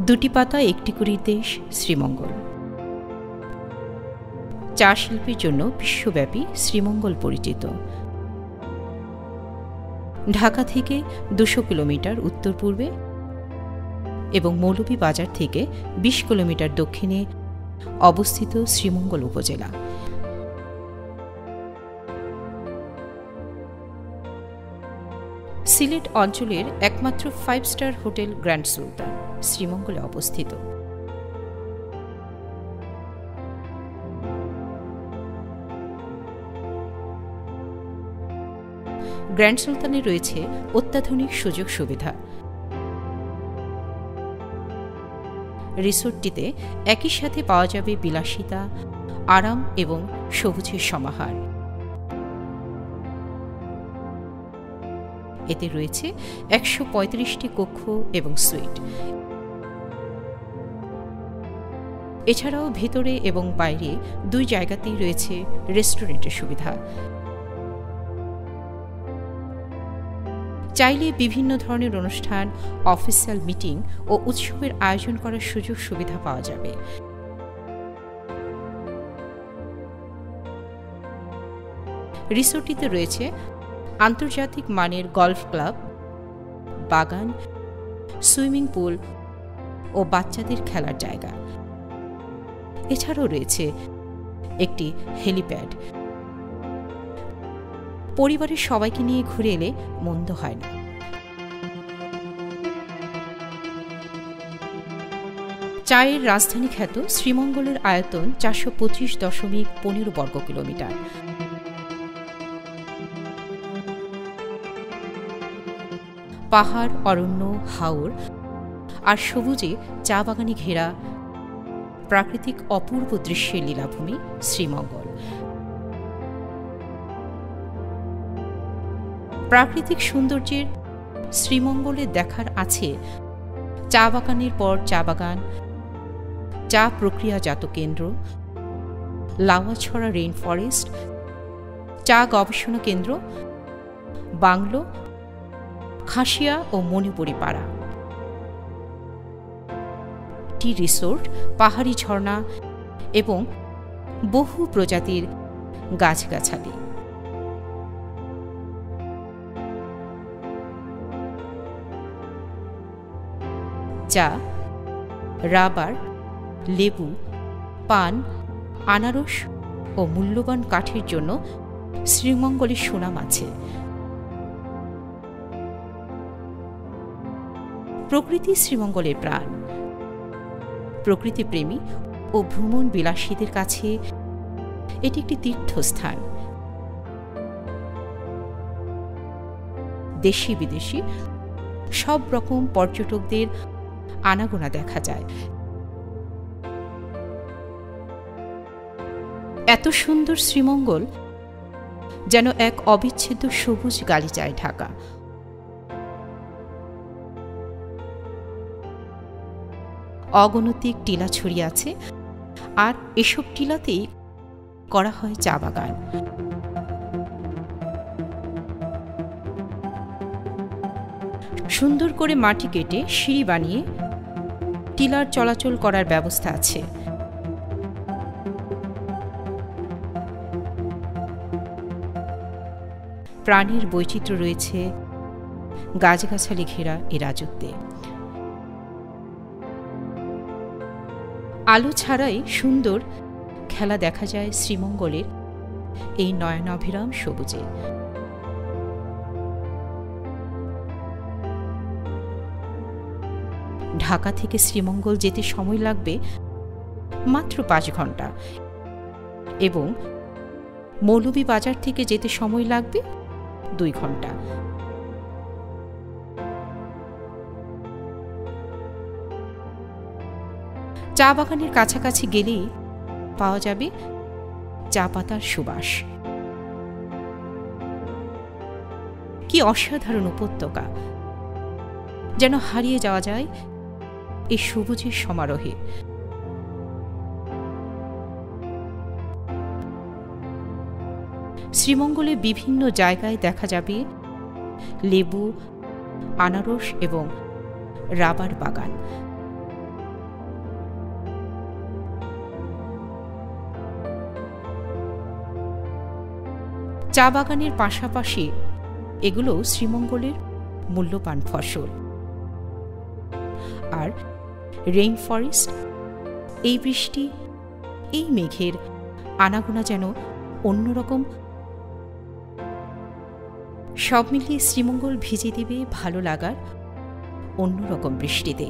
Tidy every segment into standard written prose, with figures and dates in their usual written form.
দুটি পাতা একটি করে দেশ শ্রীমঙ্গল। চা শিল্পের জন্য বিশ্বব্যাপী শ্রীমঙ্গল পরিচিত। ঢাকা থেকে ২০০ কিলোমিটার উত্তর পূর্বে এবং মৌলভীবাজার থেকে ২০ কিলোমিটার দক্ষিণে অবস্থিত শ্রীমঙ্গল উপজেলা। সিলেট অঞ্চলের একমাত্র 5 স্টার হোটেল গ্র্যান্ড সুলতান শ্রীমঙ্গলে অবস্থিত। গ্র্যান্ড সুলতানে রয়েছে অত্যাধুনিক সুযোগ সুবিধা। রিসোর্টটিতে একই সাথে পাওয়া যাবে বিলাসিতা, আরাম এবং সবুজের সমাহার। এতে রয়েছে ১৩৫টি কক্ষ এবং সুইট। এছাড়াও ভিতরে এবং বাইরে দুই জায়গাতেই রয়েছে রেস্টুরেন্টের সুবিধা। চাইলে বিভিন্ন ধরনের অনুষ্ঠান, অফিসিয়াল মিটিং ও উৎসবের আয়োজন করার সুযোগ সুবিধা পাওয়া যাবে। রিসোর্টটিতে রয়েছে আন্তর্জাতিক মানের গলফ ক্লাব, বাগান, সুইমিং পুল ও বাচ্চাদের খেলার জায়গা। এছাড়াও রয়েছে একটি হেলিপ্যাড। পরিবারের সবাইকে নিয়ে ঘুরে এলে মন্দ হয় না। চায়ের রাজধানী খ্যাত শ্রীমঙ্গলের আয়তন ৪২৫.১৫ বর্গ কিলোমিটার। পাহাড়, অরণ্য, হাওর আর সবুজে চা বাগানে ঘেরা প্রাকৃতিক অপূর্ব দৃশ্যের লীলাভূমি শ্রীমঙ্গল। প্রাকৃতিক সৌন্দর্যের শ্রীমঙ্গলে দেখার আছে চা বাগানের পর চা বাগান, চা প্রক্রিয়াজাত কেন্দ্র, লাউয়াছড়া রেইন ফরেস্ট, চা গবেষণা কেন্দ্র, বাংলো, খাসিয়া ও মণিপুরি পাড়া, টি রিসোর্ট, পাহাড়ি ঝর্ণা এবং বহু প্রজাতির গাছগাছালি। চা, রাবার, লেবু, পান, আনারস ও মূল্যবান কাঠের জন্য শ্রীমঙ্গলের সুনাম আছে। প্রকৃতি শ্রীমঙ্গলের প্রাণ। প্রকৃতিপ্রেমী ও ভ্রমণ বিলাসীদের কাছে এটি একটি তীর্থস্থান। দেশি বিদেশি সব রকম পর্যটকদের আনাগোনা দেখা যায়। এত সুন্দর শ্রীমঙ্গল যেন এক অবিচ্ছেদ্য সবুজ গালিচায় ঢাকা। অগণতিক টিলা ছড়িয়ে আছে, আর এসব টিলাতেই করা হয় চা বাগান। সুন্দর করে মাটি কেটে সিঁড়ি বানিয়ে টিলার চলাচল করার ব্যবস্থা আছে। প্রাণীর বৈচিত্র্য রয়েছে গাছগাছালি ঘেরা এ রাজত্বে। আলো ছাড়াই সুন্দর খেলা দেখা যায় শ্রীমঙ্গলের এই নয়নাভিরাম সবুজে। ঢাকা থেকে শ্রীমঙ্গল যেতে সময় লাগবে মাত্র ৫ ঘন্টা এবং মৌলভীবাজার থেকে যেতে সময় লাগবে ২ ঘন্টা। চা বাগানের কাছাকাছি গেলেই পাওয়া যাবে চা পাতার সুবাস। কি অসাধারণ উপত্যকা, যেন হারিয়ে যাওয়া যায় এই সবুজের সমারোহে। শ্রীমঙ্গলে বিভিন্ন জায়গায় দেখা যাবে লেবু, আনারস এবং রাবার বাগান। চা বাগানের পাশাপাশি এগুলো শ্রীমঙ্গলের মূল্যবান ফসল। আর রেইন ফরেস্ট, এই বৃষ্টি, এই মেঘের আনাগোনা যেন অন্যরকম। সব মিলিয়ে শ্রীমঙ্গল ভিজে দিবে ভালো লাগার অন্যরকম বৃষ্টিতে।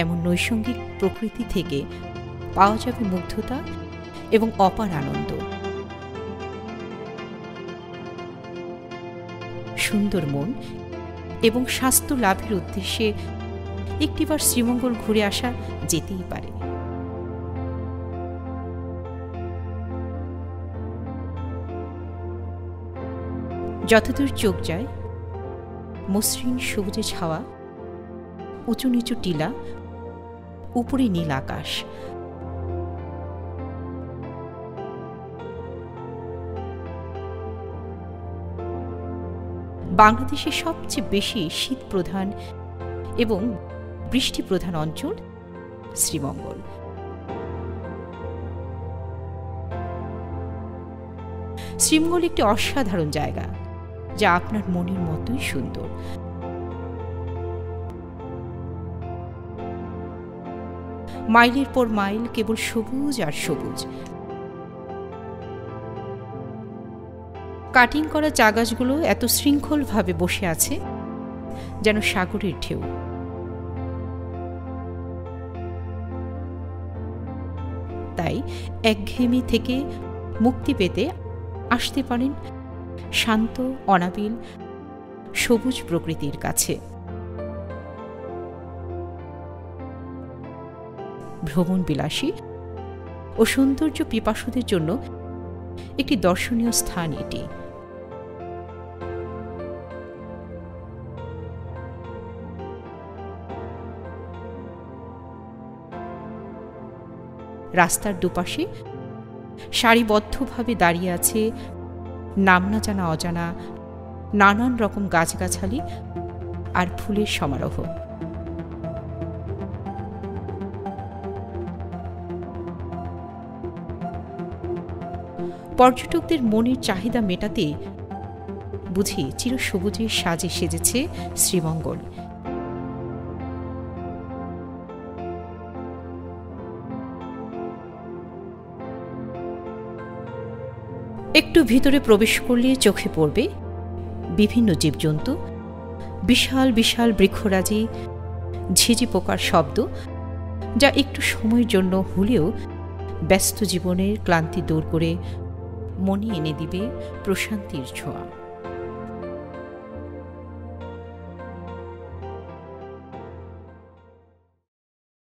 এমন নৈসঙ্গিক প্রকৃতি থেকে পাওয়া যাবে মুগ্ধতা এবং অপার আনন্দ। সুন্দর মন এবং স্বাস্থ্য লাভের উদ্দেশ্যে একটিবার শ্রীমঙ্গল ঘুরে আসা যেতেই পারে। যতদূর চোখ যায় মসৃণ সবুজে ছাওয়া, উঁচু নিচু টিলা, উপরে নীল আকাশ। বাংলাদেশের সবচেয়ে বেশি শীত প্রধান এবং বৃষ্টি প্রধান অঞ্চল শ্রীমঙ্গল। শ্রীমঙ্গল একটি অসাধারণ জায়গা, যা আপনার মনের মতোই সুন্দর। মাইলের পর মাইল কেবল সবুজ আর সবুজ। কাটিং করা চা গাছগুলো এত শৃঙ্খলভাবে বসে আছে যেন সাগরের ঢেউ। তাই একঘেয়েমি থেকে মুক্তি পেতে আসতে পারেন শান্ত অনাবিল সবুজ প্রকৃতির কাছে। ভ্রমণ বিলাসী ও সৌন্দর্য পিপাসুদের জন্য একটি দর্শনীয় স্থান এটি। রাস্তার দুপাশে সারিবদ্ধভাবে দাঁড়িয়ে আছে নাম না জানা অজানা নানান রকম গাছগাছালি আর ফুলের সমারোহ। পর্যটকদের মনের চাহিদা মেটাতে বুঝি চিরসবুজের সাজে সেজেছে শ্রীমঙ্গল। একটু ভিতরে প্রবেশ করলে চোখে পড়বে বিভিন্ন জীবজন্তু, বিশাল বিশাল বৃক্ষরাজি, ঝিঝি পোকার শব্দ, যা একটু সময়ের জন্য হলেও ব্যস্ত জীবনের ক্লান্তি দূর করে মনে এনে দিবে প্রশান্তির ছোঁয়া।